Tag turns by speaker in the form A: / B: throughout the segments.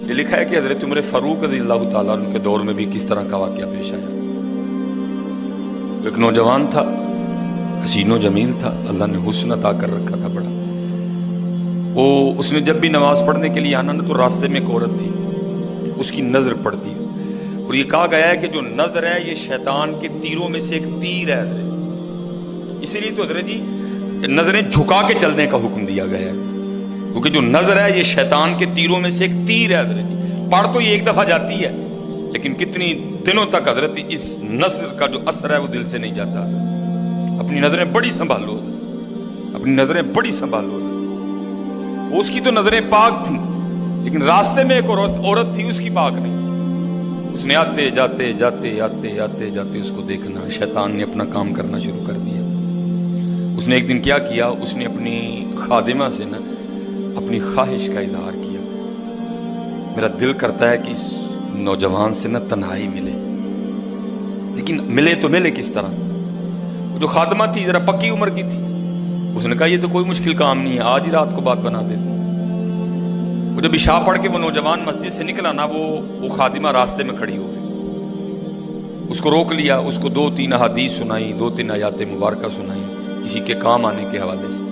A: یہ لکھا ہے کہ حضرت عمر فاروق رضی اللہ تعالیٰ عنہ کے دور میں بھی کس طرح کا واقعہ پیش آیا۔ ایک نوجوان تھا، حسین و جمیل تھا، اللہ نے حسن عطا کر رکھا تھا بڑا۔ اس نے جب بھی نماز پڑھنے کے لیے آنا نا تو راستے میں ایک عورت تھی، اس کی نظر پڑتی، اور یہ کہا گیا ہے کہ جو نظر ہے یہ شیطان کے تیروں میں سے ایک تیر ہے حضرت۔ اسی لیے تو حضرت جی نظریں جھکا کے چلنے کا حکم دیا گیا ہے، کیونکہ جو نظر ہے یہ شیطان کے تیروں میں سے ایک تیر ہے حضرت جی۔ پڑھ تو یہ ایک دفعہ جاتی ہے لیکن کتنی دنوں تک حضرت اس نظر کا جو اثر ہے وہ دل سے نہیں جاتا۔ اپنی نظریں بڑی سنبھالو، اپنی نظریں بڑی سنبھالو۔ اس کی تو نظریں پاک تھیں لیکن راستے میں ایک عورت تھی، اس کی پاک نہیں تھی۔ اس نے آتے جاتے جاتے آتے آتے جاتے اس کو دیکھنا، شیطان نے اپنا کام کرنا شروع کر دیا۔ اس نے ایک دن کیا کیا، اس نے اپنی خادمہ سے نا اپنی خواہش کا اظہار کیا، میرا دل کرتا ہے کہ اس نوجوان سے نا تنہائی ملے، لیکن ملے تو ملے کس طرح؟ وہ جو خادمہ تھی ذرا پکی عمر کی تھی، اس نے کہا یہ تو کوئی مشکل کام نہیں ہے، آج ہی رات کو بات بنا دیتی۔ وہ جب عشاء پڑھ کے وہ نوجوان مسجد سے نکلا نا، وہ خادمہ راستے میں کھڑی ہو گئی، اس کو روک لیا، اس کو 2-3 احادیث سنائی، 2-3 آیات مبارکہ سنائی کسی کے کام آنے کے حوالے سے۔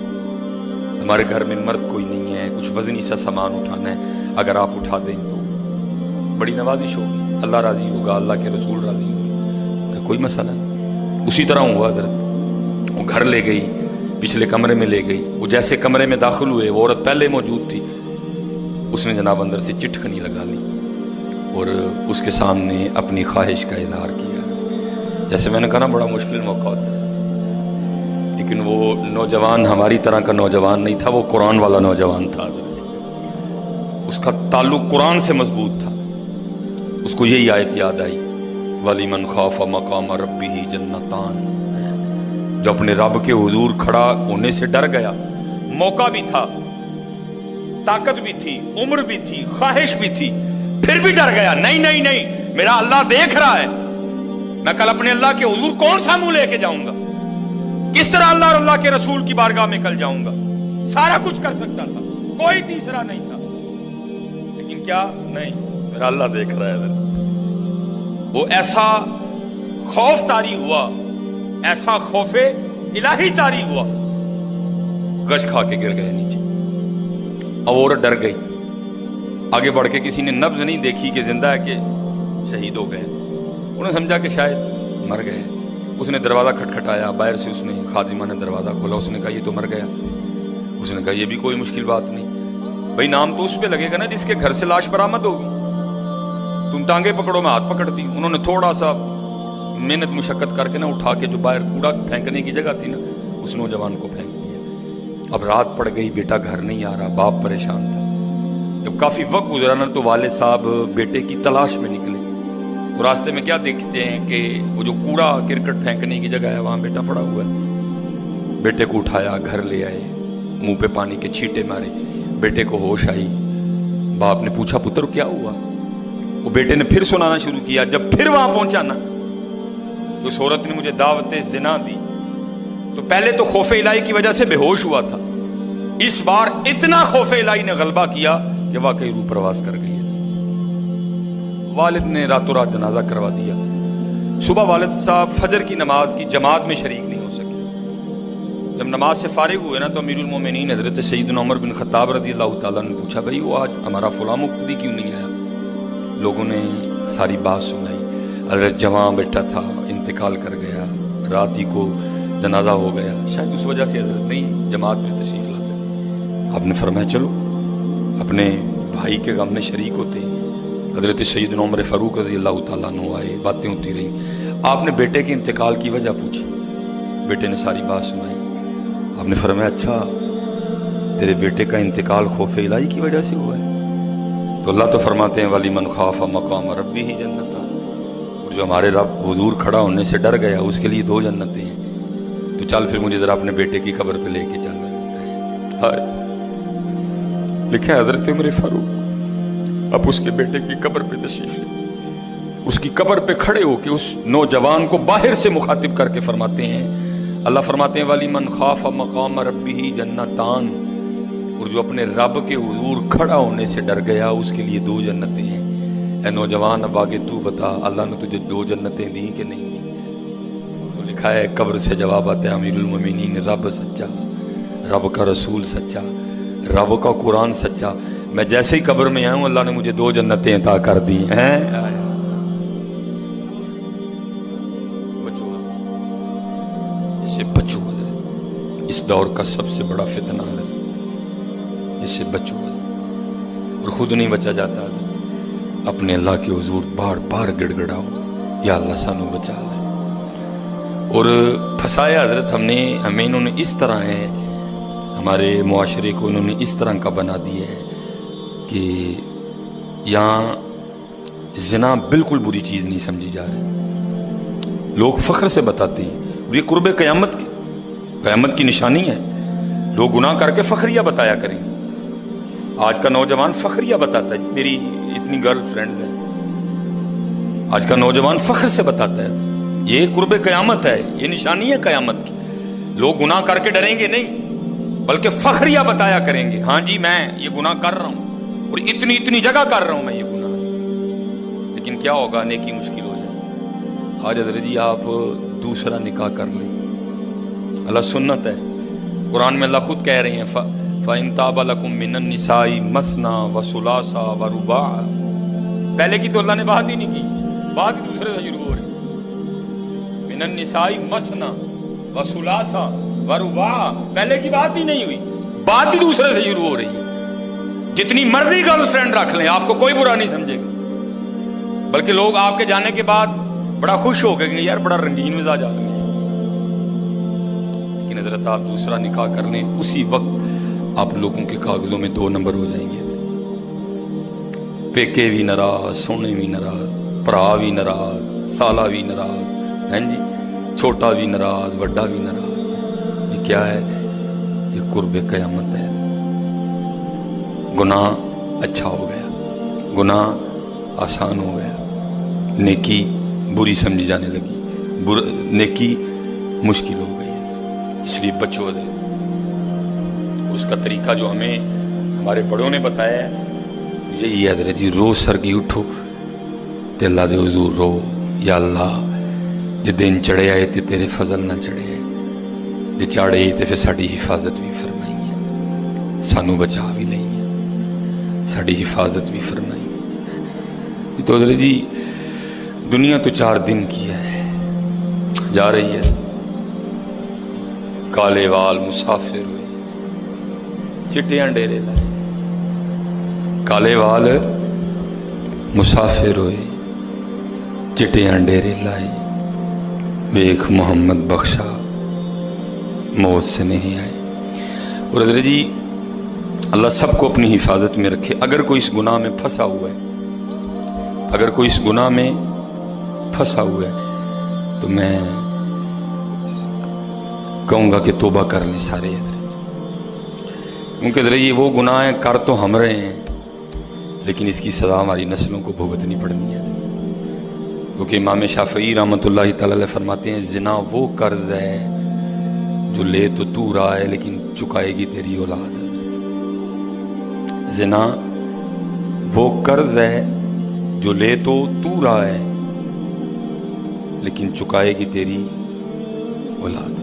A: ہمارے گھر میں مرد کوئی نہیں ہے، کچھ وزنی سا سامان اٹھانا ہے، اگر آپ اٹھا دیں تو بڑی نوازش ہوگی، اللہ راضی ہوگا، اللہ کے رسول راضی ہوگا، کوئی مسئلہ نہیں۔ اسی طرح ہوا حضرت، وہ گھر لے گئی، پچھلے کمرے میں لے گئی۔ وہ جیسے کمرے میں داخل ہوئے، وہ عورت پہلے موجود تھی، اس نے جناب اندر سے چٹکنی لگا لی اور اس کے سامنے اپنی خواہش کا اظہار کیا۔ جیسے میں نے کہا نا بڑا مشکل موقع ہوتا ہے، لیکن وہ نوجوان ہماری طرح کا نوجوان نہیں تھا، وہ قرآن والا نوجوان تھا، اس کا تعلق قرآن سے مضبوط تھا۔ اس کو یہی آیت یاد آئی، وَلِمَنْ خَافَ مَقَامَ رَبِّهِ جَنَّتَانِ، جو اپنے رب کے حضور کھڑا ہونے سے ڈر گیا، موقع بھی تھا، طاقت بھی تھی، عمر بھی تھی، خواہش بھی تھی، پھر بھی ڈر گیا، نہیں، میرا اللہ دیکھ رہا ہے، میں کل اپنے اللہ کے حضور کون سا منہ لے کے جاؤں گا، کس طرح اللہ اور اللہ کے رسول کی بارگاہ میں کل جاؤں گا، سارا کچھ کر سکتا تھا، کوئی تیسرا نہیں تھا، لیکن کیا نہیں، میرا اللہ دیکھ رہا ہے۔ وہ ایسا خوف طاری ہوا، ایسا خوف الہی طاری ہوا، گش کھا کے گر گئے نیچے۔ اب عورت ڈر گئی، آگے بڑھ کے کسی نے نبض نہیں دیکھی کہ زندہ ہے کہ شہید ہو گئے، انہوں نے سمجھا کہ شاید مر گئے۔ اس نے دروازہ کھٹکھٹایا، باہر سے اس نے خادمہ نے دروازہ کھولا، اس نے کہا یہ تو مر گیا۔ اس نے کہا یہ بھی کوئی مشکل بات نہیں، بھائی نام تو اس پہ لگے گا نا جس کے گھر سے لاش برآمد ہوگی، تم ٹانگیں پکڑو میں ہاتھ پکڑتی۔ انہوں نے تھوڑا سا محنت مشقت کر کے نا اٹھا کے جو باہر کوڑا پھینکنے کی جگہ تھی نا، اس نوجوان کو پھینک دیا۔ اب رات پڑ گئی، بیٹا گھر نہیں آ رہا، باپ پریشان تھا۔ جب کافی وقت گزرا نا تو والد صاحب بیٹے کی تلاش میں نکلے، تو راستے میں کیا دیکھتے ہیں کہ وہ جو کوڑا کرکٹ پھینکنے کی جگہ ہے وہاں بیٹا پڑا ہوا ہے۔ بیٹے کو اٹھایا، گھر لے آئے، منہ پہ پانی کے چھینٹے مارے، بیٹے کو ہوش آئی۔ باپ نے پوچھا پتر کیا ہوا؟ وہ بیٹے نے پھر سنانا شروع کیا۔ جب پھر وہاں پہنچا نا تو اس عورت نے مجھے دعوت زنا دی، تو پہلے تو خوف الہی کی وجہ سے بے ہوش ہوا تھا، اس بار اتنا خوف الہی نے غلبہ کیا کہ واقعی روح پرواز کر گئی ہے۔ والد نے راتوں رات جنازہ کروا دیا۔ صبح والد صاحب فجر کی نماز کی جماعت میں شریک نہیں ہو سکے۔ جب نماز سے فارغ ہوئے نا تو امیر المومنین حضرت سیدنا عمر بن خطاب رضی اللہ تعالیٰ نے پوچھا بھائی وہ آج ہمارا فلاں مقتدی کیوں نہیں آیا؟ لوگوں نے ساری بات سنائی، حضرت جوان بیٹا تھا، انتقال کر گیا، رات ہی کو جنازہ ہو گیا، شاید اس وجہ سے حضرت نہیں جماعت میں تشریف لا سکے۔ آپ نے فرمایا چلو اپنے بھائی کے غم میں شریک ہوتے ہیں۔ حضرت سیدنا عمر فاروق رضی اللہ تعالیٰ عنہ آئے، باتیں ہوتی رہیں، آپ نے بیٹے کے انتقال کی وجہ پوچھی، بیٹے نے ساری بات سنائی۔ آپ نے فرمایا اچھا تیرے بیٹے کا انتقال خوف الہی کی وجہ سے ہوا ہے؟ تو اللہ تو فرماتے ہیں وَلِمَنْ خَافَ مَقَامَ رَبِّهِ جَنَّتَانِ، اور جو ہمارے رب حضور کھڑا ہونے سے ڈر گیا اس کے لیے 2 جنتیں ہیں۔ تو چل پھر مجھے ذرا اپنے بیٹے کی قبر پہ لے کے چلنا ہے۔ لکھا ہے حضرت عمر فاروق اب اس کے بیٹے کی قبر پہ تشریف لے، اس کی قبر پہ کھڑے ہو کے اس نوجوان کو باہر سے مخاطب کر کے فرماتے ہیں، اللہ فرماتے ہیں وَلِمَنْ خَافَ مَقَامَ رَبِّهِ جَنَّتَانِ، اور جو اپنے رب کے حضور کھڑا ہونے سے ڈر گیا اس کے لیے 2 جنتیں ہیں۔ اے نوجوان اب آگے تو بتا اللہ نے تجھے 2 جنتیں دی کہ نہیں دی؟ تو لکھا ہے قبر سے جواب آتا ہے امیر المومنین رب سچا، رب کا رسول سچا، رب کا قرآن سچا، میں جیسے ہی قبر میں آؤں اللہ نے مجھے 2 جنتیں عطا کر دی ہیں۔ بچو اس سے بچو، اس دور کا سب سے بڑا فتنہ ہے، اس سے بچو اور خود نہیں بچا جاتا، اپنے اللہ کے حضور بار بار گڑ گڑاؤ یا اللہ سانو بچا لے۔ اور پھنسایا حضرت ہمیں انہوں نے اس طرح ہے، ہمارے معاشرے کو انہوں نے اس طرح کا بنا دیا ہے کہ یہاں زنا بالکل بری چیز نہیں سمجھی جا رہی، لوگ فخر سے بتاتے ہیں، اور یہ قرب قیامت کی نشانی ہے۔ لوگ گناہ کر کے فخریہ بتایا کریں۔ آج کا نوجوان فخریہ بتاتا ہے میری اتنی گرل فرینڈز ہیں، آج کا نوجوان فخر سے بتاتا ہے، یہ قرب قیامت ہے، یہ نشانی ہے قیامت کی۔ لوگ گناہ کر کے ڈریں گے نہیں بلکہ فخریہ بتایا کریں گے، ہاں جی میں یہ گناہ کر رہا ہوں اور اتنی جگہ کر رہا ہوں میں یہ گناہ۔ لیکن کیا ہوگا؟ نیکی مشکل ہو جائے۔ آج حضرت جی آپ دوسرا نکاح کر لیں، اللہ سنت ہے، قرآن میں اللہ خود کہہ رہے ہیں فَإِن طَابَ لَكُم مِّنَ النِّسَاءِ مَثْنَىٰ وَثُلَاثَ وَرُبَاعَ، پہلے کی تو اللہ نے بات ہی نہیں کی، بات ہی دوسرے سے شروع ہو رہی ہے۔ مِّنَ النِّسَاءِ مَثْنَىٰ وَثُلَاثَ وَرُبَاعَ، پہلے کی بات ہی نہیں ہوئی، بات ہی دوسرے سے شروع ہو رہی ہے۔ جتنی مرضی گرل فرینڈ رکھ لیں آپ کو کوئی برا نہیں سمجھے گا، بلکہ لوگ آپ کے جانے کے بعد بڑا خوش ہو گئے کہ یار بڑا رنگین مزاج آدمی ہے۔ لیکن حضرت آپ دوسرا نکاح کر لیں، اسی وقت آپ لوگوں کے کاغذوں میں 2 نمبر ہو جائیں گے۔ پیکے بھی ناراض، سونے بھی ناراض، پرا بھی ناراض، سالہ بھی ناراض، ہیں جی، چھوٹا بھی ناراض، بڑا بھی ناراض۔ یہ کیا ہے؟ یہ قرب قیامت ہے۔ گناہ اچھا ہو گیا، گناہ آسان ہو گیا، نیکی بری سمجھی جانے لگی، نیکی مشکل ہو گئی۔ اس لیے بچو حضرت، اس کا طریقہ جو ہمیں ہمارے بڑوں نے بتایا ہے یہی ہے حضرت جی، روز سرگی اٹھو تے اللہ دے حضور رو، یا اللہ جے دن چڑھے آئے تے تیرے فضل نہ چڑھے آئے، جے چاڑے تے پھر ساڑی حفاظت بھی فرمائیں گے، سانو بچا بھی لیں گے، ساڑی حفاظت بھی فرمائیں گے۔ تو حضرت جی دنیا تو 4 دن کی ہے، جا رہی ہے، کالے وال مسافر ہوئے چٹیاں ڈیرے لائے، کالے وال مسافر ہوئے چٹیاں ڈیرے لائے، ویکھ محمد بخشا موت سے نہیں آئے۔ اور حضرت جی اللہ سب کو اپنی حفاظت میں رکھے۔ اگر کوئی اس گناہ میں پھنسا ہوا ہے، اگر کوئی اس گناہ میں پھنسا ہوا ہے تو میں کہوں گا کہ توبہ کر لیں سارے حضرت، کیونکہ حضرت یہ وہ گناہ ہیں کر تو ہم رہے ہیں لیکن اس کی سزا ہماری نسلوں کو بھگتنی پڑنی ہے۔ کیونکہ امام شافعی رحمۃ اللہ تعالی علیہ فرماتے ہیں زنا وہ قرض ہے جو لے تو رہا ہے لیکن چکائے گی تیری اولاد۔ زنا وہ قرض ہے جو لے تو رہا ہے لیکن چکائے گی تیری اولاد۔